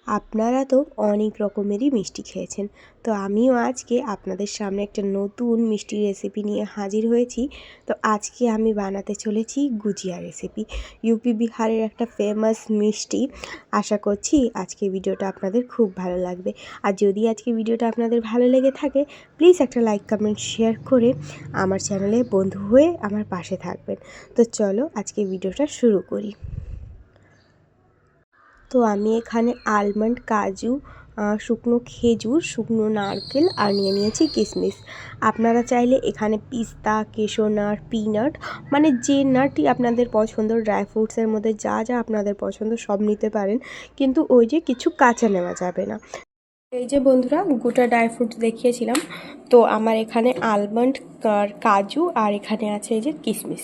আপনারা তো অনেক রকমেরই মিষ্টি খেয়েছেন, তো আমিও আজকে আপনাদের সামনে একটা নতুন মিষ্টি রেসিপি নিয়ে হাজির হয়েছি। তো আজকে আমি বানাতে চলেছি গুজিয়া রেসিপি, ইউপি বিহারের একটা ফেমাস মিষ্টি। আশা করছি আজকে ভিডিওটা আপনাদের খুব ভালো লাগবে। আর যদি আজকে ভিডিওটা আপনাদের ভালো লেগে থাকে, প্লিজ একটা লাইক কমেন্ট শেয়ার করে আমার চ্যানেলে বন্ধু হয়ে আমার পাশে থাকবেন। তো চলো আজকে ভিডিওটা শুরু করি। তো আমি এখানে আলমন্ড, কাজু, শুকনো খেজুর, শুকনো নারকেল আর নিয়ে নিয়েছি কিশমিশ। আপনারা চাইলে এখানে পিস্তা, কেশোনাট, পিনাট মানে যে নাটই আপনাদের পছন্দ, ড্রাই ফ্রুটসের মধ্যে যা যা আপনাদের পছন্দ সব নিতে পারেন, কিন্তু ওই যে কিছু কাঁচা নেওয়া যাবে না। এই যে বন্ধুরা, গোটা ড্রাই ফ্রুটস দেখিয়েছিলাম, তো আমার এখানে আলমন্ড আর কাজু আর এখানে আছে এই যে কিশমিশ।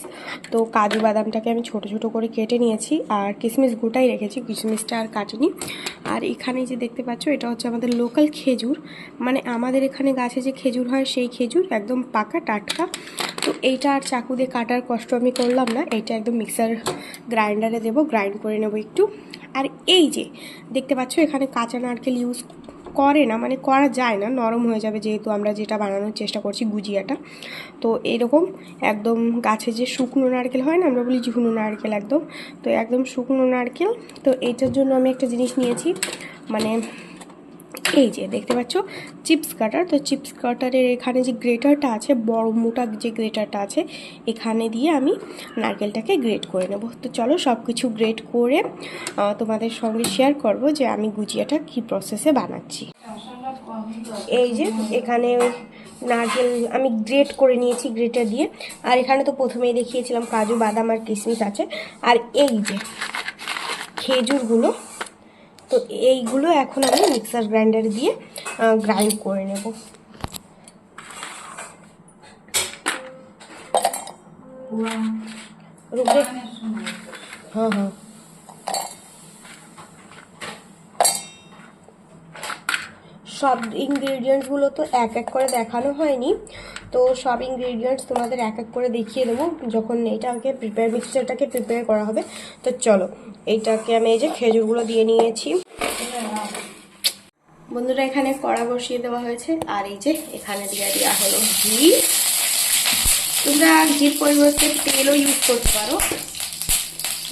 তো কাজু বাদামটাকে আমি ছোট ছোট করে কেটে নিয়েছি, আর কিশমিশ গোটাই রেখেছি, কিশমিশটা আর কাটিনি। আর এখানে যে দেখতে পাচ্ছ, এটা হচ্ছে আমাদের লোকাল খেজুর, মানে আমাদের এখানে গাছে যে খেজুর হয় সেই খেজুর, একদম পাকা টাটকা। তো এইটা আর চাকু দিয়ে কাটার কষ্ট আমি করলাম না, এইটা একদম মিক্সার গ্রাইন্ডারে দেবো, গ্রাইন্ড করে নেবো একটু। আর এই যে দেখতে পাচ্ছ, এখানে কাঁচা নারকেল ইউজ করে না, মানে করা যায় না, নরম হয়ে যাবে, যেহেতু আমরা যেটা বানানোর চেষ্টা করছি গুজিয়াটা। তো এইরকম একদম গাছে যে শুকনো নারকেল হয় না, আমরা বলি ঝুনো নারকেল, একদম তো একদম শুকনো নারকেল। তো এইটার জন্য আমি একটা জিনিস নিয়েছি, মানে এই যে দেখতে পাচ্ছ চিপস কাটার। তো চিপস কাটারের এখানে যে গ্রেটারটা আছে, বড় মোটা যে গ্রেটারটা আছে, এখানে দিয়ে আমি নারকেলটাকে গ্রেট করে নেব। তো চলো সব কিছু গ্রেট করে তোমাদের সঙ্গে শেয়ার করব যে আমি গুজিয়াটা কি প্রসেসে বানাচ্ছি। এই যে এখানে নারকেল আমি গ্রেট করে নিয়েছি গ্রেটার দিয়ে, আর এখানে তো প্রথমেই দেখিয়েছিলাম কাজু বাদাম আর কিশমিশ আছে, আর এই যে খেজুরগুলো, তো এইগুলো এখন আমি মিক্সার গ্রাইন্ডার দিয়ে গ্রাইন্ড করে নেব। হ্যাঁ হ্যাঁ, সব ইনগ্রেডিয়েন্টসগুলো তো এক এক করে দেখানো হয়নি, তো সব ইনগ্রেডিয়েন্টস তোমাদের এক এক করে দেখিয়ে দেবো যখন এইটাকে মিক্সচারটাকে প্রিপেয়ার করা হবে। তো চলো, এইটাকে আমি এই যে খেজুরগুলো দিয়ে নিয়েছি বন্ধুরা, এখানে কড়া বসিয়ে দেওয়া হয়েছে, আর এই যে এখানে দিয়ে দেওয়া হলো ঘি। তোমরা ঘির পরিবর্তে তেলও ইউজ করতে পারো,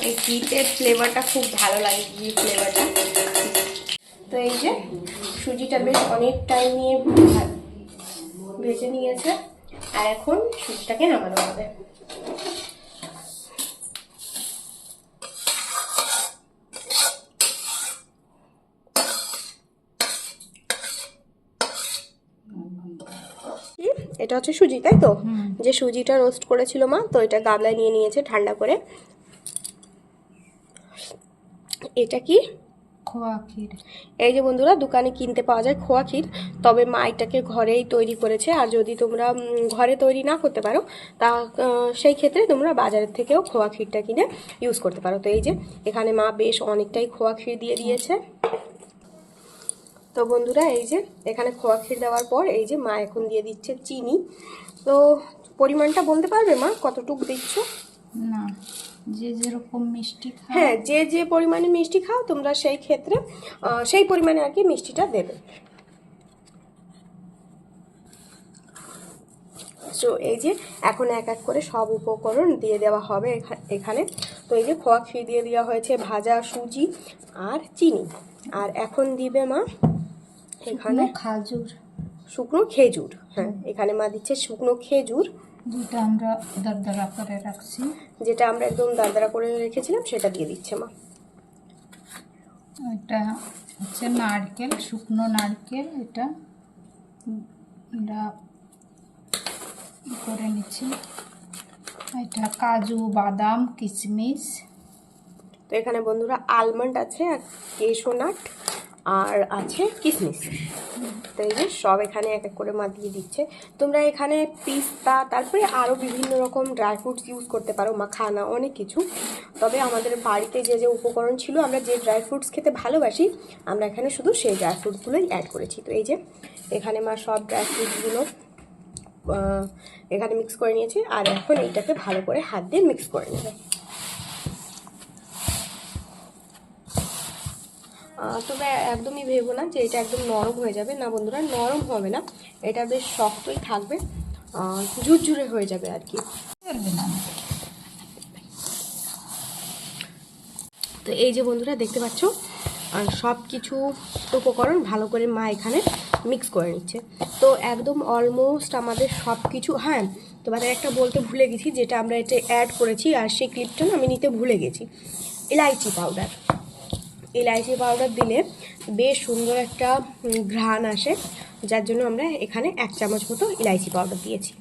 এই ঘিতে ফ্লেভারটা খুব ভালো লাগে, ঘি ফ্লেভারটা। তো এই যে সুজিটা বেশ অনেক টাইম নিয়ে ভেজে নিয়েছে, আর এখন সুজিটাকে নামানো হবে। এটা হচ্ছে সুজি, তাই তো? যে সুজিটা রোস্ট করেছিল মা, তো এটা গাবলায় নিয়ে নিয়েছে ঠান্ডা করে। এটা কি? খোয়া ক্ষীর। এই যে বন্ধুরা, দোকানে কিনতে পাওয়া যায় খোয়া ক্ষীর, তবে মা এটাকে ঘরেই তৈরি করেছে। আর যদি তোমরা ঘরে তৈরি না করতে পারো, তা সেই ক্ষেত্রে তোমরা বাজারের থেকেও খোয়া ক্ষীরটা কিনে ইউজ করতে পারো। তো এই যে এখানে মা বেশ অনেকটাই খোয়া ক্ষীর দিয়ে দিয়েছে। তো বন্ধুরা, এই যে এখানে খোয়া ক্ষীর দেওয়ার পর এই যে মা এখন দিয়ে দিচ্ছে চিনি। তো পরিমাণটা বলতে পারবে মা কতটুকু দিচ্ছ? না, যে যেরকম মিষ্টি খাও। হ্যাঁ, যে যে পরিমাণে মিষ্টি খাও তোমরা সেই ক্ষেত্রে সেই পরিমাণে আর কি মিষ্টিটা দেবে। তো এই যে এখন এক এক করে সব উপকরণ দিয়ে দেওয়া হবে এখানে। তো এই যে খোয়া ক্ষীর দিয়ে দেওয়া হয়েছে, ভাজা সুজি আর চিনি, আর এখন দিবে মা এখানে খাজুর, শুকনো খেজুর। হ্যাঁ, এখানে মা দিচ্ছে শুকনো খেজুর, যেটা আমরা দরদরা করে রাখছি, যেটা আমরা একদম দারদারা করে রেখেছিলাম, সেটা দিয়ে দিচ্ছে মা। এটা হচ্ছে নারকেল, শুকনো নারকেল, এটা আমরা করে নিচ্ছি। এটা কাজু বাদাম কিশমিশ। তো এখানে বন্ধুরা আলমন্ড আছে, আর কেশোনাট, আর আছে কিশমিশ। তো এই যে সব এখানে এক এক করে মা দিয়ে দিচ্ছে। তোমরা এখানে পিস্তা, তারপরে আরও বিভিন্ন রকম ড্রাই ফ্রুটস ইউজ করতে পারো, মাখানা, অনেক কিছু। তবে আমাদের বাড়িতে যে যে উপকরণ ছিল, আমরা যে ড্রাই ফ্রুটস খেতে ভালোবাসি, আমরা এখানে শুধু সেই ড্রাই ফ্রুটসগুলোই অ্যাড করেছি। তো এই যে এখানে মা সব ড্রাই ফ্রুটসগুলো এখানে মিক্স করে নিয়েছে, আর এখন এইটাকে ভালো করে হাত দিয়ে মিক্স করে নেবে। তবে একদমই ভেবো না যে এটা একদম নরম হয়ে যাবে, না বন্ধুরা, নরম হবে না, এটা বেশ শক্তই থাকবে, ঝুরঝুরে হয়ে যাবে আর কি। তো এই যে বন্ধুরা দেখতে পাচ্ছ, সব কিছু উপকরণ ভালো করে মা এখানে মিক্স করে নিচ্ছে। তো একদম অলমোস্ট আমাদের সব কিছু, হ্যাঁ তোমাদের একটা বলতে ভুলে গেছি, যেটা আমরা এটা অ্যাড করেছি আর সেই ক্লিপটা আমি নিতে ভুলে গেছি, ইলাইচি পাউডার। ইলাইচি পাউডার দিলে বেশ সুন্দর একটা ঘ্রাণ আসে, যার জন্য আমরা এখানে 1 চামচ মতো ইলাইচি পাউডার দিয়েছি।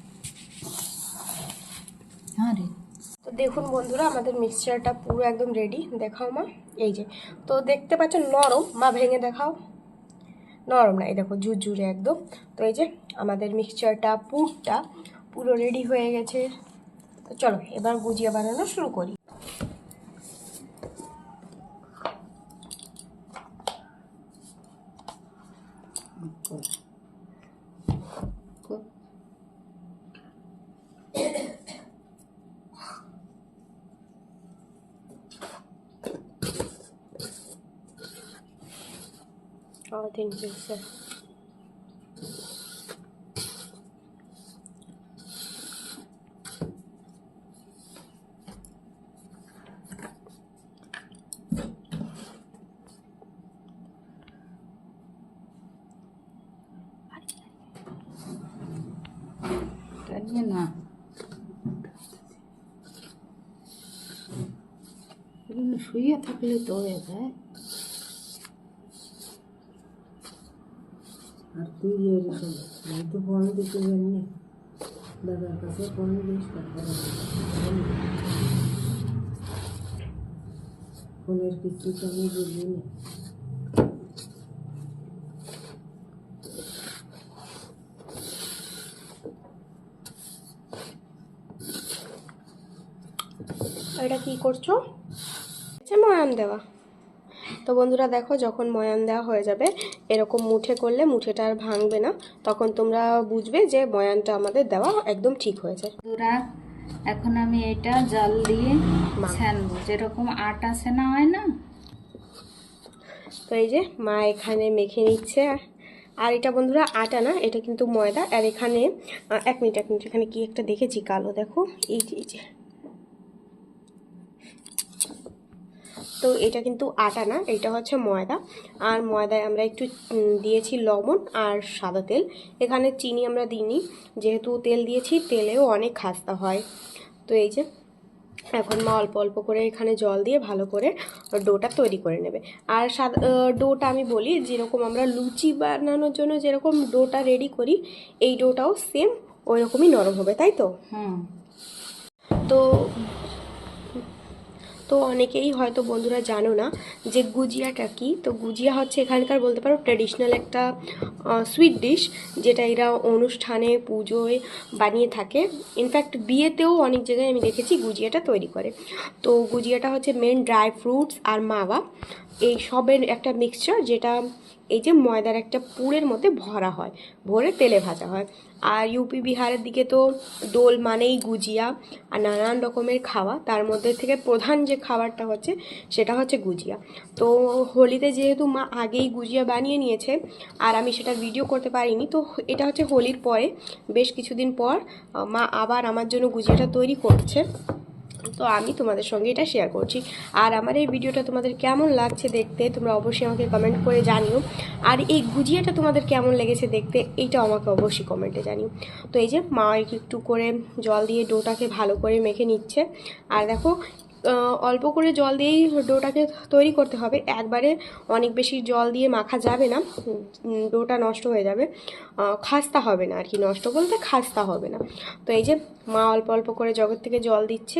হ্যাঁ রে, তো দেখুন বন্ধুরা, আমাদের মিক্সচারটা পুরো একদম রেডি। দেখাও মা, এই যে, তো দেখতে পাচ্ছ নরম, মা ভেঙে দেখাও, নরম না, এই দেখো ঝুরঝুরে একদম। তো এই যে আমাদের মিক্সচারটা পুরটা পুরো রেডি হয়ে গেছে। তো চলো এবার গুজিয়া বানানো শুরু করি। और 3 से কাটিয়ে না, শুয়ে থাকলে তো হয়ে যায়। আর তুই এরকম আমি তো ফোন দিতে জানি, দাদার কাছে ফোন দিস, তারপরে ফোনের কিছু তো আমি বুঝি না। এটা কি করছো? আচ্ছা, ময়াম দেওয়া। তো বন্ধুরা দেখো, যখন ময়াম দেওয়া হয়ে যাবে এরকম মুঠে করলে মুঠেটা আর ভাঙবে না, তখন তোমরা বুঝবে যে ময়ামটা আমাদের দেওয়া একদম ঠিক হয়েছে। বন্ধুরা, এখন আমি এটা জল দিয়ে ছানবো, যেরকম আটা ছানা হয় না। তো এই যে মা এখানে মেখে নিচ্ছে, আর এটা বন্ধুরা আটা না, এটা কিন্তু ময়দা। আর এখানে 1 মিনিট এখানে কি একটা দেখেছি কালো, দেখো এই যে তো এটা কিন্তু আটা না, এটা হচ্ছে ময়দা। আর ময়দায় আমরা একটু দিয়েছি লবণ আর সাদা তেল, এখানে চিনি আমরা দিইনি, যেহেতু তেল দিয়েছি, তেলেও অনেক খাস্তা হয়। তো এই যে এখন মা অল্প অল্প করে এখানে জল দিয়ে ভালো করে ডোটা তৈরি করে নেবে। আর ডোটা আমি বলি, যেরকম আমরা লুচি বানানোর জন্য যেরকম ডোটা রেডি করি, এই ডোটাও সেম ওই রকমই নরম হবে, তাই তো? তো তো অনেকেই হয়তো বন্ধুরা জানো না যে গুজিয়াটা কি। তো গুজিয়া হচ্ছে এখানকার বলতে পারো ট্র্যাডিশনাল একটা সুইট ডিশ, যেটা এরা অনুষ্ঠানে পুজোয় বানিয়ে থাকে। ইনফ্যাক্ট বিয়েতেও অনেক জায়গায় আমি দেখেছি গুজিয়াটা তৈরি করে। তো গুজিয়াটা হচ্ছে মেন ড্রাই ফ্রুটস আর মাওয়া এই সবের একটা মিক্সচার, যেটা এই যে ময়দার একটা পুরের মধ্যে ভরা হয়, ভরে তেলে ভাজা হয়। আর ইউপি বিহারের দিকে তো দোল মানেই গুজিয়া আর নানান রকমের খাওয়া, তার মধ্যে থেকে প্রধান যে খাবারটা হচ্ছে সেটা হচ্ছে গুজিয়া। তো হোলিতে যেহেতু মা আগেই গুজিয়া বানিয়ে নিয়েছে আর আমি সেটা ভিডিও করতে পারিনি, তো এটা হচ্ছে হোলির পরে বেশ কিছুদিন পর মা আবার আমার জন্য গুজিয়াটা তৈরি করছে। তো আমি তোমাদের সঙ্গে এটা শেয়ার করছি। আর আমার এই ভিডিওটা তোমাদের কেমন লাগছে দেখতে তোমরা অবশ্যই আমাকে কমেন্ট করে জানিও। আর এই গুজিয়াটা তোমাদের কেমন লেগেছে দেখতে, এইটাও আমাকে অবশ্যই কমেন্টে জানিও। তো এই যে মা একটু করে জল দিয়ে ডোটাকে ভালো করে মেখে নিচ্ছে। আর দেখো, অল্প করে জল দিয়েই ডোটাকে তৈরি করতে হবে, একবারে অনেক বেশি জল দিয়ে মাখা যাবে না, ডোটা নষ্ট হয়ে যাবে, খাস্তা হবে না আর কি, নষ্ট বলতে খাস্তা হবে না। তো এই যে মা অল্প অল্প করে জগৎ থেকে জল দিচ্ছে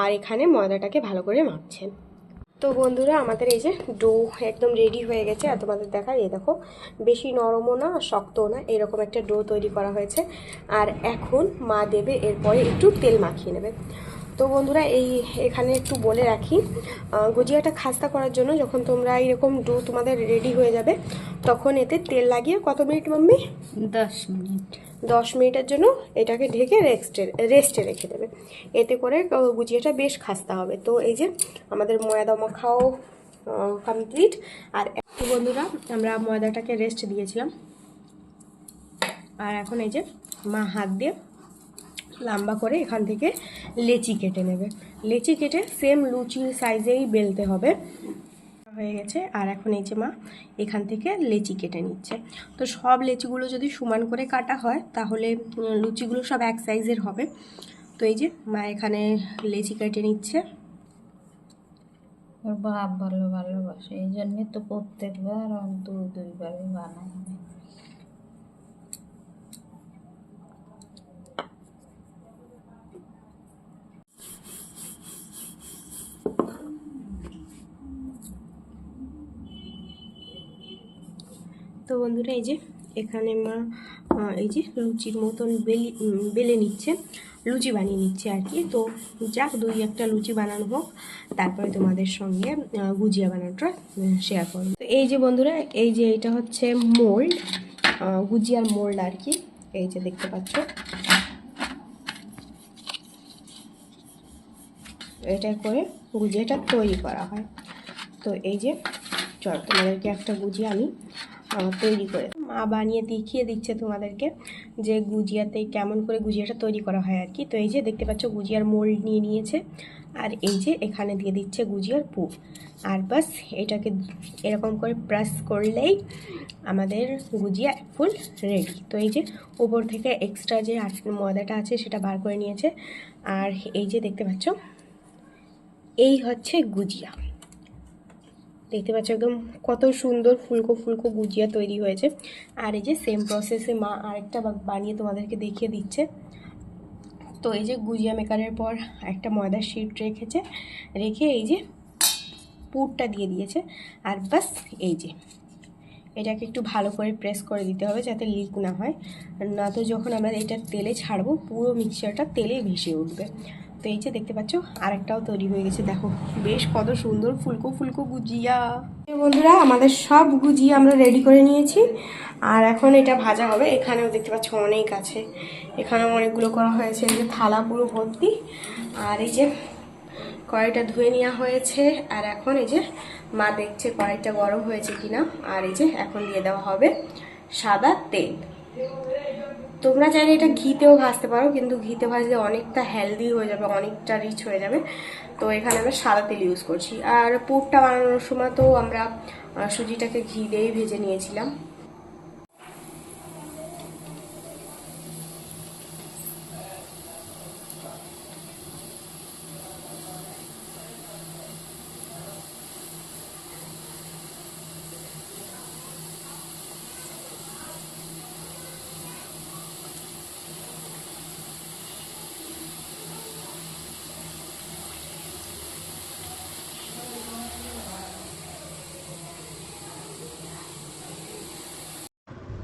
আর এখানে ময়দাটাকে ভালো করে মাখছে। তো বন্ধুরা, আমাদের এই যে ডো একদম রেডি হয়ে গেছে। আর তোমাদের দেখাই, এই দেখো বেশি নরমও না শক্তও না, এরকম একটা ডো তৈরি করা হয়েছে। আর এখন মা দেবে এরপরে একটু তেল মাখিয়ে নেবে। তো বন্ধুরা, এখানে একটু বলে রাখি, গুজিয়াটা খাস্তা করার জন্য যখন তোমরা এরকম ডো তোমাদের রেডি হয়ে যাবে, তখন এতে তেল লাগিয়ে কত মিনিট মাম্মি? 10 মিনিট। 10 মিনিটের জন্য এটাকে ঢেকে রেস্টে রেখে দেবে, এতে করে গুজিয়াটা বেশ খাস্তা হবে। তো এই যে আমাদের ময়দা মাখাও কমপ্লিট। আর একটু বন্ধুরা আমরা ময়দাটাকে রেস্ট দিয়েছিলাম, আর এখন এই যে মা হাত দিয়ে লম্বা করে এখান থেকে লেচি কেটে নেবে। লেচি কেটে সেম লুচির সাইজেই বেলতে হবে। হয়ে গেছে। আর এখন এই যে মা এখান থেকে লেচি কেটে নিচ্ছে। তো সব লেচিগুলো যদি সমান করে কাটা হয় তাহলে লুচিগুলো সব এক সাইজের হবে। তো এই যে মা এখানে লেচি কেটে নিচ্ছে। ওর বাপ ভালোবাসে, এই জন্যে তো প্রত্যেকবার 2-2বারই বানাই। তো বন্ধুরা এই যে এখানে মা এই যে লুচির মতন বেলে নিচ্ছে, লুচি বানিয়ে নিচ্ছে আর কি। তো যাক 2-1টা লুচি বানানো হোক, তারপরে তোমাদের সঙ্গে গুজিয়া বানানোটা শেয়ার করব। তো এই যে বন্ধুরা এই যে এটা হচ্ছে মোল্ড, গুজিয়ার মোল্ড আর কি। এই যে দেখতে পাচ্ছ, এটা করে গুজিয়াটা তৈরি করা হয়। তো এই যে চল তোমাদেরকে একটা গুজিয়া আমি তৈরি করে মা বানিয়ে দেখিয়ে দিচ্ছে তোমাদেরকে যে গুজিয়াতে কেমন করে গুজিয়াটা তৈরি করা হয় আর কি। তো এই যে দেখতে পাচ্ছ গুজিয়ার মোল্ড নিয়ে নিয়েছে, আর এই যে এখানে দিয়ে দিচ্ছে গুজিয়ার পুর। আর বাস এটাকে এরকম করে প্রেস করলেই আমাদের গুজিয়া ফুল রেডি। তো এই যে উপর থেকে এক্সট্রা যে ময়দাটা আছে সেটা বার করে নিয়েছে। আর এই যে দেখতে পাচ্ছ এই হচ্ছে গুজিয়া। দেখতে পাচ্ছ একদম কত সুন্দর ফুলকো ফুলকো গুজিয়া তৈরি হয়েছে। আর এই যে সেম প্রসেসে মা আরেকটা বানিয়ে তোমাদেরকে দেখিয়ে দিচ্ছে। তো এই যে গুজিয়া মেকারের পর একটা ময়দার শিট রেখে এই যে পুরটা দিয়ে দিয়েছে। আর বাস এই যে এটাকে একটু ভালো করে প্রেস করে দিতে হবে যাতে লিক না হয়, না তো যখন আমরা এটা তেলে ছাড়বো পুরো মিক্সচারটা তেলে ভেসে উঠবে। তো এই যে দেখতে পাচ্ছ আরেকটাও তৈরি হয়ে গেছে, দেখো বেশ কত সুন্দর ফুলকো ফুলকো গুজিয়া। বন্ধুরা আমাদের সব গুজিয়া আমরা রেডি করে নিয়েছি, আর এখন এটা ভাজা হবে। এখানেও দেখতে পাচ্ছ অনেক আছে, এখানেও অনেকগুলো করা হয়েছে। এই যে থালা পুরো ভর্তি, আর এই যে কড়াইটা ধুয়ে নেওয়া হয়েছে। আর এখন এই যে মা দেখছে কড়াইটা গরম হয়েছে কিনা। আর এই যে এখন দিয়ে দেওয়া হবে সাদা তেল। তোমরা চাইলে এটা ঘিতেও ভাজতে পারো, কিন্তু ঘিতে ভাজলে অনেকটা হেলদি হয়ে যাবে, অনেকটা রিচ হয়ে যাবে। তো এখানে আমরা সাদা তেল ইউজ করছি। আর পুরটা বানানোর সময় তো আমরা সুজিটাকে ঘি দিয়েই ভেজে নিয়েছিলাম।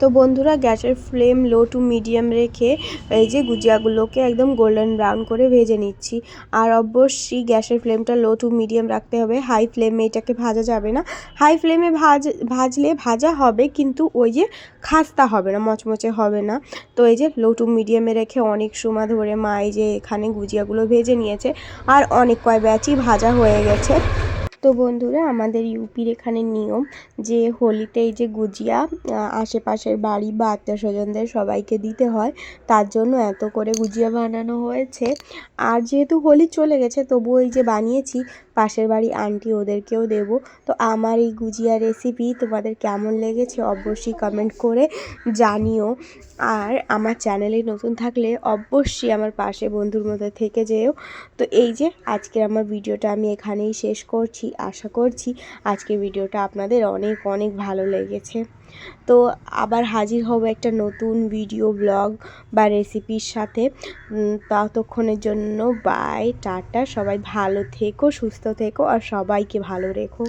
তো বন্ধুরা গ্যাসের ফ্লেম লো টু মিডিয়াম রেখে এই যে গুজিয়াগুলোকে একদম গোল্ডেন ব্রাউন করে ভেজে নিচ্ছি। আর অবশ্যই গ্যাসের ফ্লেমটা লো টু মিডিয়াম রাখতে হবে, হাই ফ্লেমে এটাকে ভাজা যাবে না। হাই ফ্লেমে ভাজলে ভাজা হবে কিন্তু ওই যে খাস্তা হবে না, মচমচে হবে না। তো এই যে লো টু মিডিয়ামে রেখে অনেক সময় ধরে মা এই যে এখানে গুজিয়াগুলো ভেজে নিয়েছে, আর অনেক কয় ব্যাচই ভাজা হয়ে গেছে। তো বন্ধুরা আমাদের ইউপির এখানে নিয়ম যে হোলিতে এই যে গুজিয়া আশেপাশের বাড়ি বা আত্মীয় স্বজনদের সবাইকে দিতে হয়, তার জন্য এত করে গুজিয়া বানানো হয়েছে। আর যেহেতু হোলি চলে গেছে তবুও এই যে বানিয়েছি পাশের বাড়ি আন্টি ওদেরকেও দেব। তো আমার এই গুজিয়া রেসিপি তোমাদের কেমন লেগেছে অবশ্যই কমেন্ট করে জানিও। আর আমার চ্যানেলে নতুন থাকলে অবশ্যই আমার পাশে বন্ধুর মতো থেকে যেও। তো এই যে আজকের আমার ভিডিওটা আমি এখানেই শেষ করছি। আশা করছি আজকের ভিডিওটা আপনাদের অনেক অনেক ভালো লেগেছে। তো আবার হাজির হব একটা নতুন ভিডিও ব্লগ বা রেসিপির সাথে। ততক্ষণের জন্য বাই, টাটা। সবাই ভালো থেকো, সুস্থ থেকো, আর সবাইকে ভালো রেখো।